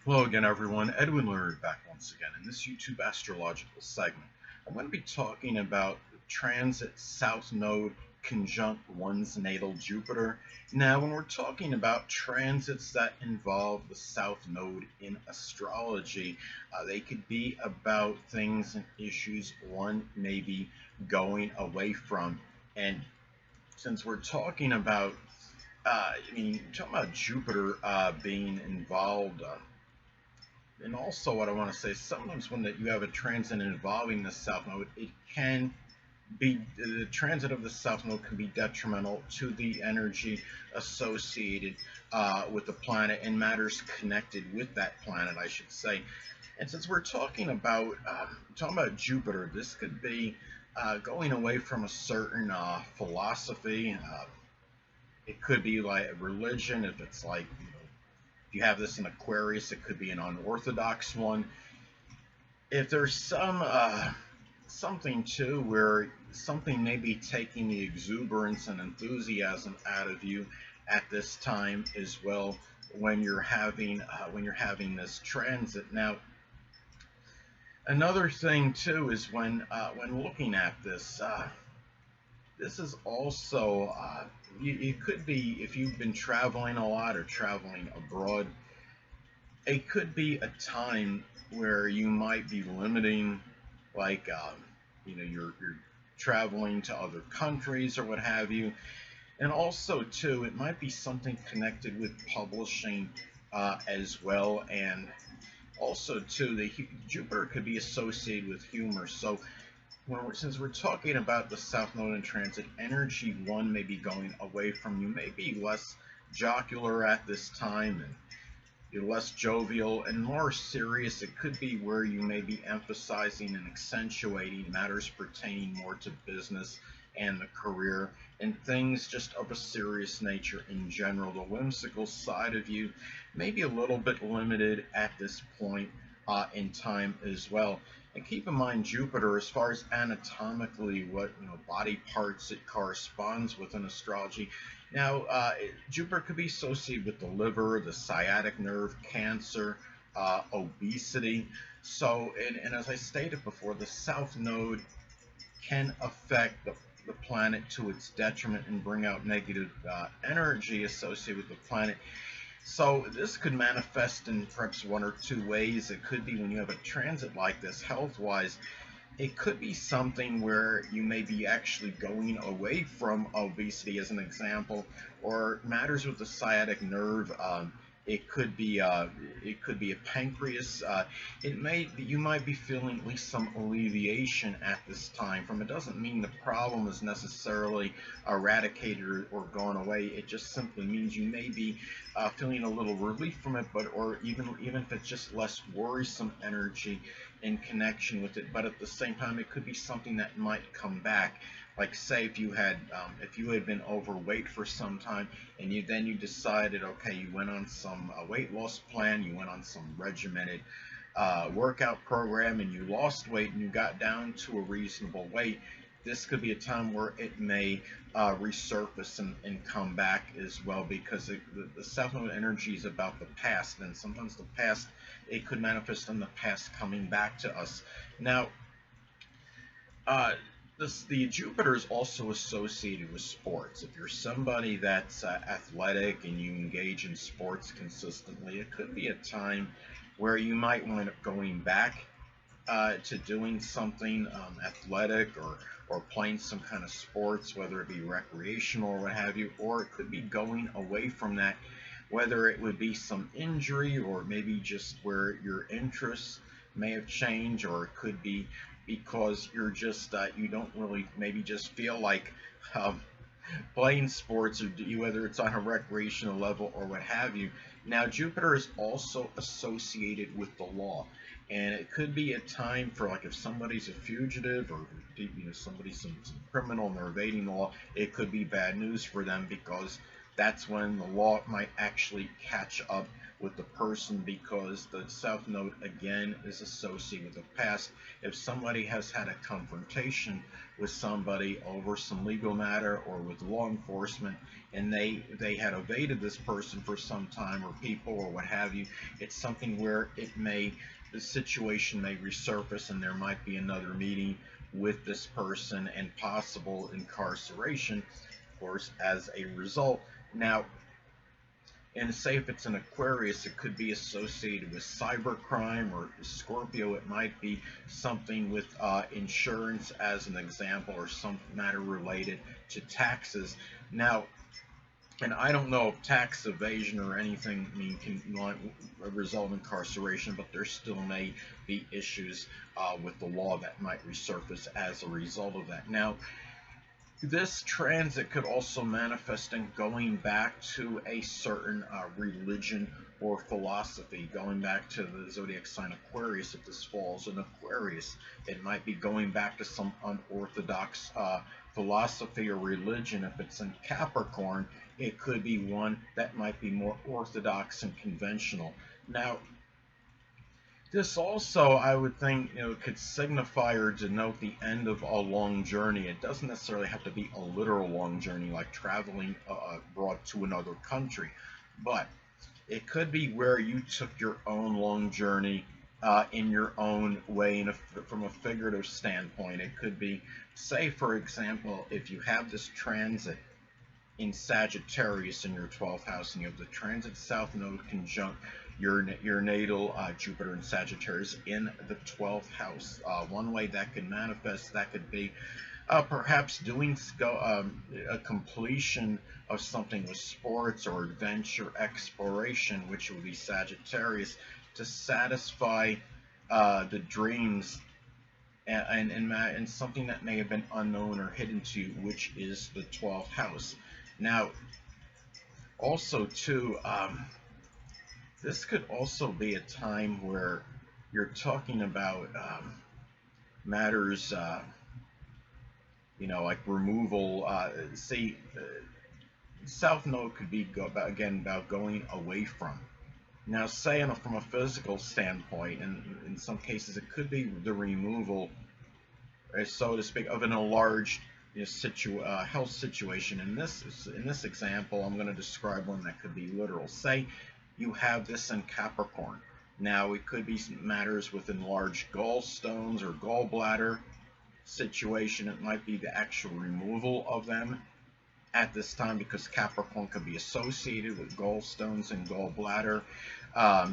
Hello again, everyone. Edwin Learnard back once again in this YouTube astrological segment. I'm going to be talking about the transit South Node conjunct one's natal Jupiter. Now, when we're talking about transits that involve the South Node in astrology, they could be about things and issues one may be going away from. And since we're talking about, talking about Jupiter being involved. And also, what I want to say, sometimes when you have a transit involving the South Node, it can be the transit of the South Node can be detrimental to the energy associated with the planet and matters connected with that planet, I should say. And since we're talking about Jupiter, this could be going away from a certain philosophy. It could be like religion, if it's like if you have this in Aquarius, it could be an unorthodox one. If there's something too where something may be taking the exuberance and enthusiasm out of you at this time as well when you're having this transit. Now, another thing too is when looking at this. This is also it could be if you've been traveling a lot or traveling abroad. It could be a time where you might be limiting, like you're traveling to other countries or what have you, and also too it might be something connected with publishing as well, and also too the Jupiter could be associated with humor. So since we're talking about the South Node in transit, energy one may be going away from you, may be less jocular at this time, and you're less jovial and more serious. It could be where you may be emphasizing and accentuating matters pertaining more to business and the career and things just of a serious nature in general. The whimsical side of you may be a little bit limited at this point in time as well. And keep in mind, Jupiter, as far as anatomically what body parts it corresponds with in astrology. Now, Jupiter could be associated with the liver, the sciatic nerve, cancer, obesity. So, and as I stated before, the South Node can affect the planet to its detriment and bring out negative energy associated with the planet. So this could manifest in perhaps one or two ways. It could be when you have a transit like this, health-wise, it could be something where you may be actually going away from obesity, as an example, or matters with the sciatic nerve. It could be a pancreas. You might be feeling at least some alleviation at this time. From it doesn't mean the problem is necessarily eradicated or gone away. It just simply means you may be feeling a little relief from it, or even if it's just less worrisome energy in connection with it. But at the same time, it could be something that might come back. Like say if you had been overweight for some time and you decided, okay, you went on some weight loss plan, you went on some regimented workout program, and you lost weight and you got down to a reasonable weight. This could be a time where it may resurface and come back as well, because the South Node energy is about the past, and sometimes the past, it could manifest in the past coming back to us. Now, uh, the Jupiter is also associated with sports. If you're somebody that's athletic and you engage in sports consistently, it could be a time where you might wind up going back to doing something athletic, or playing some kind of sports, whether it be recreational or what have you, or it could be going away from that, whether it would be some injury or maybe just where your interests may have changed, or it could be because you're just you don't really maybe just feel like um, playing sports, or whether it's on a recreational level or what have you. Now, Jupiter is also associated with the law, and it could be a time for, like, if somebody's a fugitive, or somebody's some criminal and they're evading the law, it could be bad news for them, because that's when the law might actually catch up with the person, because the South Node again is associated with the past. If somebody has had a confrontation with somebody over some legal matter or with law enforcement, and they had evaded this person for some time, or people or what have you, it's something where the situation may resurface, and there might be another meeting with this person and possible incarceration, of course, as a result. Now, and say if it's an Aquarius, it could be associated with cybercrime, or Scorpio, it might be something with insurance, as an example, or some matter related to taxes. Now, and I don't know if tax evasion or anything can result in incarceration, but there still may be issues with the law that might resurface as a result of that. Now, this transit could also manifest in going back to a certain religion or philosophy, going back to the zodiac sign Aquarius. If this falls in Aquarius, it might be going back to some unorthodox philosophy or religion. If it's in Capricorn, it could be one that might be more orthodox and conventional. Now, this also, I would think, could signify or denote the end of a long journey. It doesn't necessarily have to be a literal long journey, like traveling abroad to another country, but it could be where you took your own long journey in your own way, from a figurative standpoint. It could be, say, for example, if you have this transit in Sagittarius in your 12th house, and you have the transit South Node conjunct your natal Jupiter in Sagittarius in the 12th house. One way that could manifest, that could be perhaps doing a completion of something with sports or adventure exploration, which would be Sagittarius, to satisfy the dreams and something that may have been unknown or hidden to you, which is the 12th house. Now, also too, this could also be a time where you're talking about matters, like removal. South Node could be about going away from. Now, say from a physical standpoint, and in some cases it could be the removal, so to speak, of an enlarged health situation. In this example, I'm going to describe one that could be literal. Say you have this in Capricorn. Now, it could be matters with enlarged gallstones or gallbladder situation. It might be the actual removal of them at this time, because Capricorn could be associated with gallstones and gallbladder.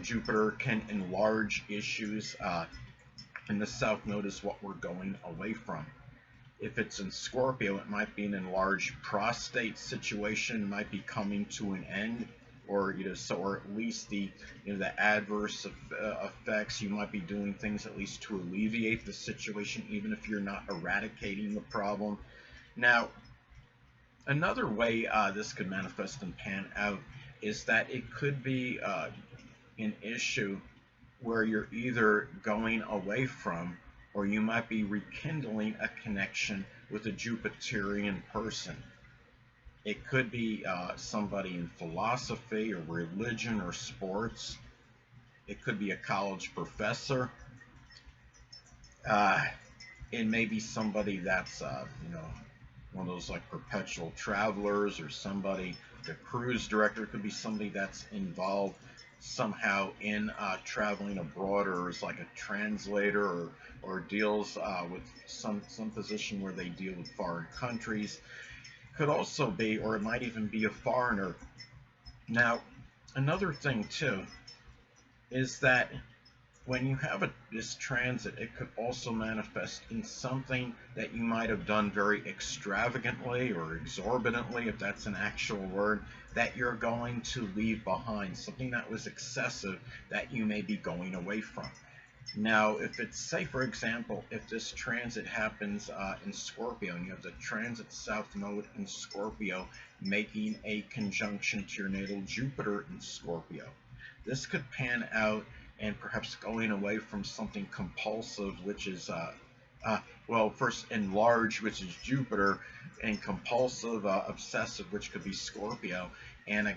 Jupiter can enlarge issues, and the South Node is what we're going away from. If it's in Scorpio, it might be an enlarged prostate situation, might be coming to an end, or or at least the adverse effects. You might be doing things at least to alleviate the situation, even if you're not eradicating the problem. Now, another way this could manifest and pan out is that it could be an issue where you're either going away from, or you might be rekindling a connection with a Jupiterian person. It could be somebody in philosophy or religion or sports. It could be a college professor. It may be somebody that's one of those like perpetual travelers, or somebody, the cruise director. Could be somebody that's involved somehow in traveling abroad, or is like a translator, or deals with some position where they deal with foreign countries. Could also be, or it might even be, a foreigner. Now, another thing too is that when you have this transit, it could also manifest in something that you might have done very extravagantly or exorbitantly, if that's an actual word, that you're going to leave behind, something that was excessive that you may be going away from. Now, if it's, say, for example, if this transit happens in Scorpio, and you have the transit South Node in Scorpio making a conjunction to your natal Jupiter in Scorpio, this could pan out and perhaps going away from something compulsive, which is, first enlarged, which is Jupiter, and compulsive, obsessive, which could be Scorpio. And a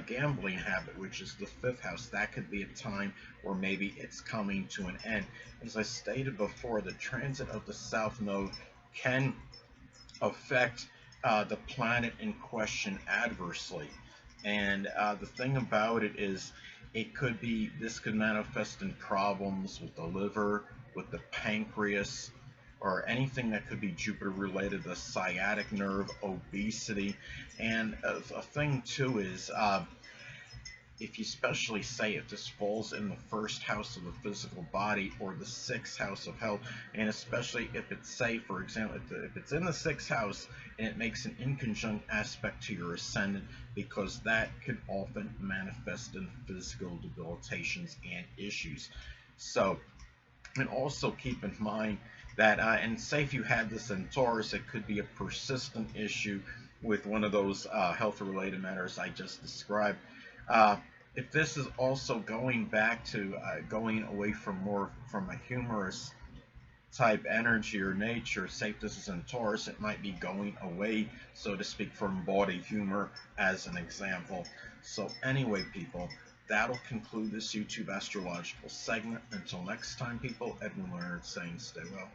gambling habit, which is the fifth house, that could be a time where maybe it's coming to an end. As I stated before, the transit of the south node can affect the planet in question adversely. And the thing about it is, this could manifest in problems with the liver, with the pancreas, or anything that could be Jupiter related, the sciatic nerve, obesity. And a thing too is, if you especially say if this falls in the first house of the physical body or the sixth house of health, and especially if it's, say, for example, if it's in the sixth house and it makes an inconjunct aspect to your ascendant, because that could often manifest in physical debilitations and issues. So, and also keep in mind that, and say if you had this in Taurus, it could be a persistent issue with one of those health-related matters I just described. Uh, if this is also going back to going away from more from a humorous type energy or nature, say if this is in Taurus, it might be going away, so to speak, from body humor as an example. So anyway, people, that'll conclude this YouTube astrological segment. Until next time, people, Edwin Learnard saying stay well.